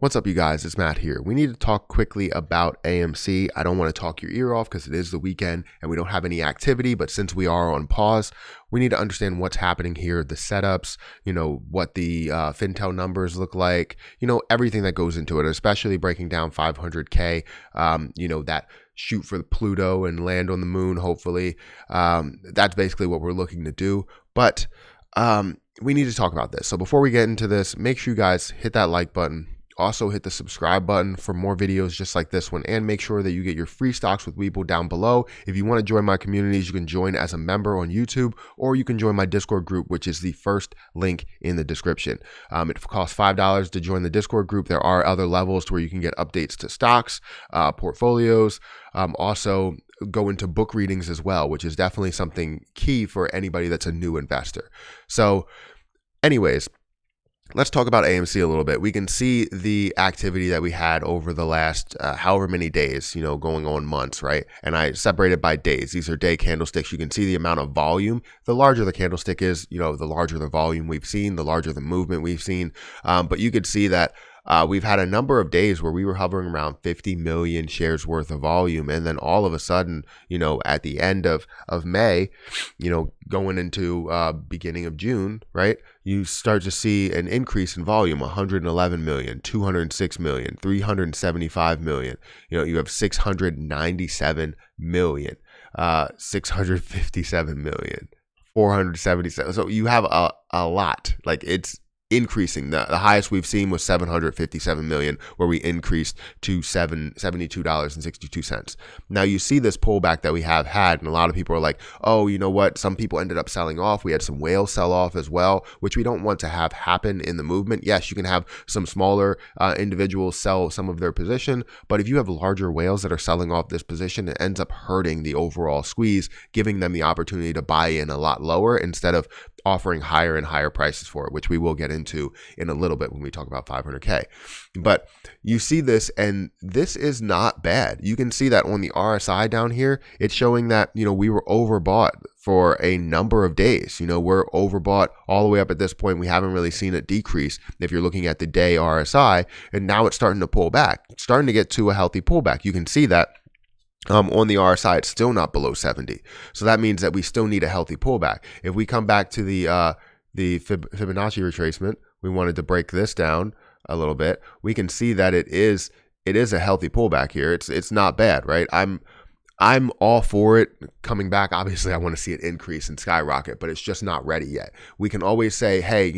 What's up, you guys? It's Matt here. We need to talk quickly about AMC. I don't want to talk your ear off because it is the weekend and we don't have any activity, but since we are on pause, we need to understand what's happening here, the setups, what the Fintel numbers look like, everything that goes into it, especially breaking down 500K, that shoot for Pluto and land on the moon, hopefully. That's basically what we're looking to do. But we need to talk about this. So before we get into this, make sure you guys hit that like button. Also hit the subscribe button for more videos just like this one, and make sure that you get your free stocks with Weeble down below. If you want to join my communities, you can join as a member on YouTube, or you can join my Discord group, which is the first link in the description. It costs $5 to join the Discord group. There are other levels to where you can get updates to stocks, portfolios, also go into book readings as well, which is definitely something key for anybody that's a new investor. So anyways, let's talk about AMC a little bit. We can see the activity that we had over the last however many days, going on months, right? And I separated by days. These are day candlesticks. You can see the amount of volume. The larger the candlestick is, the larger the volume we've seen, the larger the movement we've seen. But you could see that we've had a number of days where we were hovering around 50 million shares worth of volume. And then all of a sudden, at the end of May, going into beginning of June, right, you start to see an increase in volume, 111 million, 206 million, 375 million. You have 697 million, 657 million, 477. So you have a lot. Like, it's increasing. The highest we've seen was 757 million, where we increased to $72.62. Now you see this pullback that we have had, and a lot of people are like, oh, you know what? Some people ended up selling off. We had some whales sell off as well, which we don't want to have happen in the movement. Yes, you can have some smaller individuals sell some of their position, but if you have larger whales that are selling off this position, it ends up hurting the overall squeeze, giving them the opportunity to buy in a lot lower instead of offering higher and higher prices for it, which we will get into in a little bit when we talk about 500K. But you see this, and this is not bad. You can see that on the RSI down here, it's showing that, we were overbought for a number of days. We're overbought all the way up at this point. We haven't really seen it decrease if you're looking at the day RSI, and now it's starting to pull back. It's starting to get to a healthy pullback. You can see that on the RSI, it's still not below 70. So that means that we still need a healthy pullback. If we come back to the Fibonacci retracement, we wanted to break this down a little bit. We can see that it is a healthy pullback here. It's not bad, right? I'm all for it coming back. Obviously, I want to see it increase and skyrocket, but it's just not ready yet. We can always say, hey,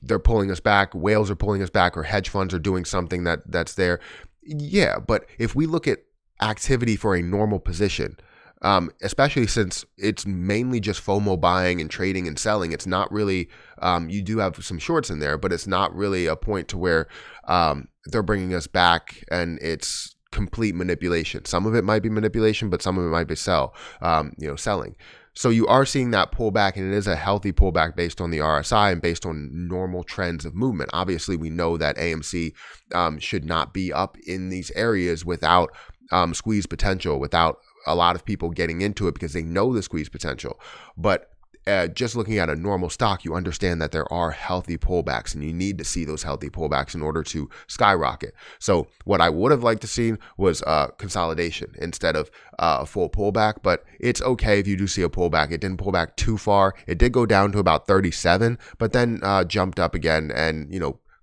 they're pulling us back, whales are pulling us back, or hedge funds are doing something that's there. Yeah, but if we look at activity for a normal position, especially since it's mainly just FOMO buying and trading and selling, it's not really, you do have some shorts in there, but it's not really a point to where they're bringing us back and it's complete manipulation. Some of it might be manipulation, but some of it might be selling. So you are seeing that pullback, and it is a healthy pullback based on the RSI and based on normal trends of movement. Obviously, we know that AMC should not be up in these areas without squeeze potential, without a lot of people getting into it because they know the squeeze potential. But just looking at a normal stock, you understand that there are healthy pullbacks, and you need to see those healthy pullbacks in order to skyrocket. So what I would have liked to see was consolidation instead of a full pullback, but it's okay if you do see a pullback. It didn't pull back too far. It did go down to about 37, but then jumped up again and,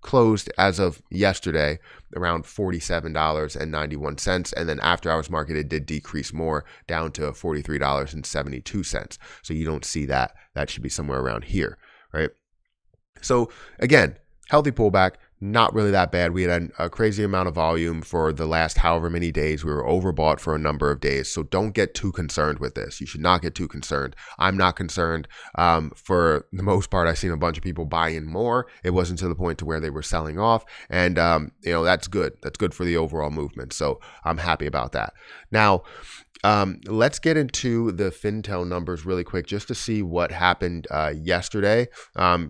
closed as of yesterday around $47.91, and then after hours market it did decrease more down to $43.72. So you don't see that. That should be somewhere around here, right? So again, healthy pullback, not really that bad. We had a crazy amount of volume for the last however many days. We were overbought for a number of days. So don't get too concerned with this. You should not get too concerned. I'm not concerned. For the most part, I've seen a bunch of people buy in more. It wasn't to the point to where they were selling off. And, that's good. That's good for the overall movement. So I'm happy about that. Now, Let's get into the Fintel numbers really quick just to see what happened yesterday.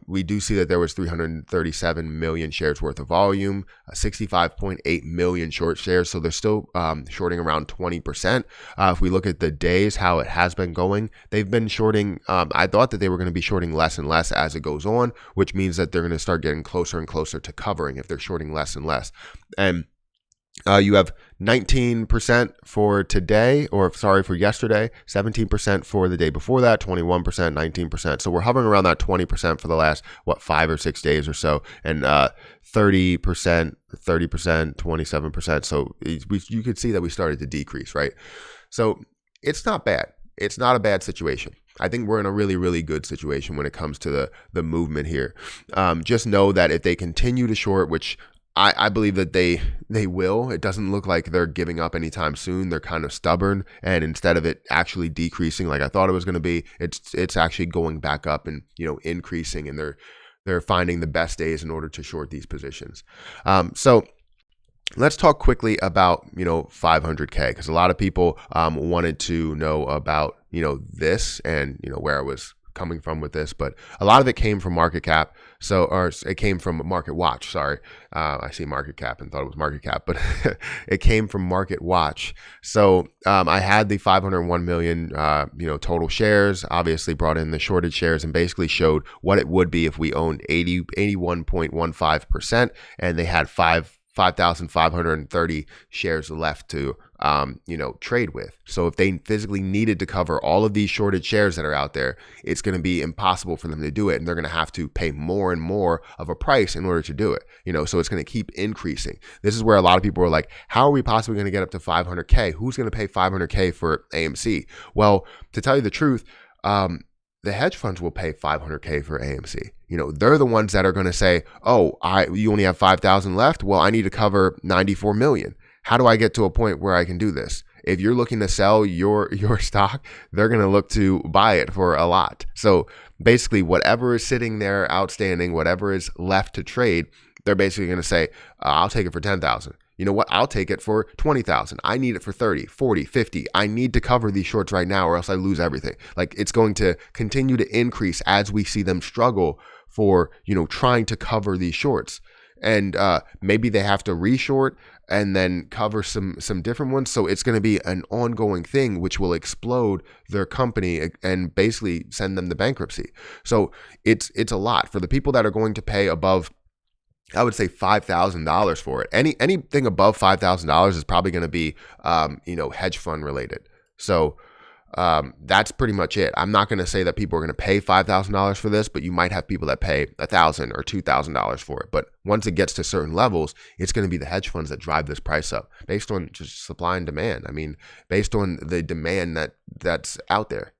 We do see that there was 337 million shares worth of volume, 65.8 million short shares. So they're still shorting around 20%. If we look at the days, how it has been going, they've been shorting. I thought that they were going to be shorting less and less as it goes on, which means that they're going to start getting closer and closer to covering if they're shorting less and less. And you have 19% for today, or sorry, for yesterday, 17% for the day before that, 21%, 19%. So we're hovering around that 20% for the last, 5 or 6 days or so, and 30%, 27%. So you could see that we started to decrease, right? So it's not bad. It's not a bad situation. I think we're in a really, really good situation when it comes to the movement here. Just know that if they continue to short, which I believe that they will. It doesn't look like they're giving up anytime soon. They're kind of stubborn, and instead of it actually decreasing like I thought it was going to be, it's actually going back up and increasing, and they're finding the best days in order to short these positions. So let's talk quickly about 500K, because a lot of people wanted to know about this and where I was coming from with this, but a lot of it came from market cap. Or it came from Market Watch. Sorry, I see market cap and thought it was market cap, but it came from Market Watch. So I had the 501 million, total shares. Obviously, brought in the shorted shares and basically showed what it would be if we owned 81.15%, and they had 5,530 shares left to trade with. So if they physically needed to cover all of these shorted shares that are out there, it's going to be impossible for them to do it, and they're going to have to pay more and more of a price in order to do it. So it's going to keep increasing. This is where a lot of people are like, how are we possibly going to get up to 500K? Who's going to pay 500K for AMC? Well, to tell you the truth, the hedge funds will pay 500K for AMC. They're the ones that are going to say, oh, you only have 5,000 left. Well, I need to cover 94 million. How do I get to a point where I can do this? If you're looking to sell your stock, they're going to look to buy it for a lot. So basically, whatever is sitting there outstanding, whatever is left to trade, they're basically going to say, I'll take it for 10,000. You know what? I'll take it for 20,000. I need it for 30, 40, 50. I need to cover these shorts right now or else I lose everything. Like, it's going to continue to increase as we see them struggle for, trying to cover these shorts. And maybe they have to reshort and then cover some different ones. So it's going to be an ongoing thing, which will explode their company and basically send them to bankruptcy. So it's a lot for the people that are going to pay above, I would say, $5,000 for it. Anything above $5,000 is probably going to be, hedge fund related. So that's pretty much it. I'm not going to say that people are going to pay $5,000 for this, but you might have people that pay $1,000 or $2,000 for it. But once it gets to certain levels, it's going to be the hedge funds that drive this price up based on just supply and demand. I mean, based on the demand that's out there.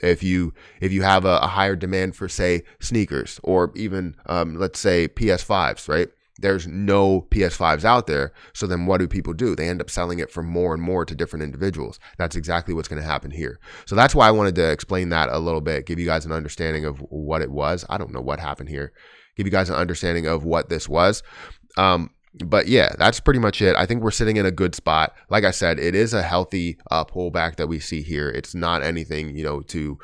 If you have a higher demand for, say, sneakers, or even let's say PS5s, right? There's no PS5s out there. So then what do people do? They end up selling it for more and more to different individuals. That's exactly what's going to happen here. So that's why I wanted to explain that a little bit, give you guys an understanding of what it was. I don't know what happened here. Give you guys an understanding of what this was. But yeah, that's pretty much it. I think we're sitting in a good spot. Like I said, it is a healthy pullback that we see here. It's not anything, to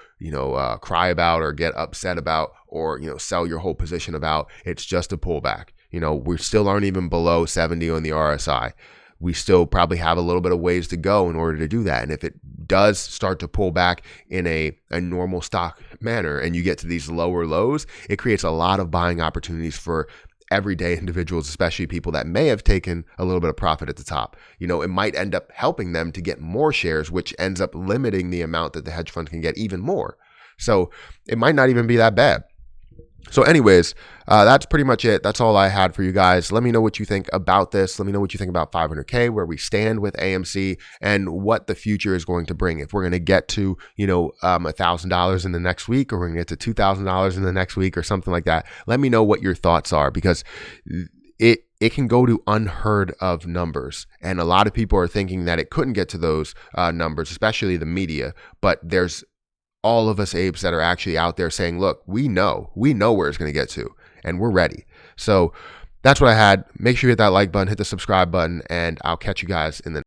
cry about or get upset about or, sell your whole position about. It's just a pullback. We still aren't even below 70 on the RSI. We still probably have a little bit of ways to go in order to do that. And if it does start to pull back in a normal stock manner and you get to these lower lows, it creates a lot of buying opportunities for everyday individuals, especially people that may have taken a little bit of profit at the top. It might end up helping them to get more shares, which ends up limiting the amount that the hedge fund can get even more. So it might not even be that bad. So anyways, that's pretty much it. That's all I had for you guys. Let me know what you think about this. Let me know what you think about 500K, where we stand with AMC, and what the future is going to bring. If we're going to get to, $1,000 in the next week, or we're going to get to $2,000 in the next week, or something like that. Let me know what your thoughts are, because it can go to unheard of numbers. And a lot of people are thinking that it couldn't get to those numbers, especially the media. But there's all of us apes that are actually out there saying, look, we know where it's going to get to, and we're ready. So that's what I had. Make sure you hit that like button, hit the subscribe button, and I'll catch you guys in the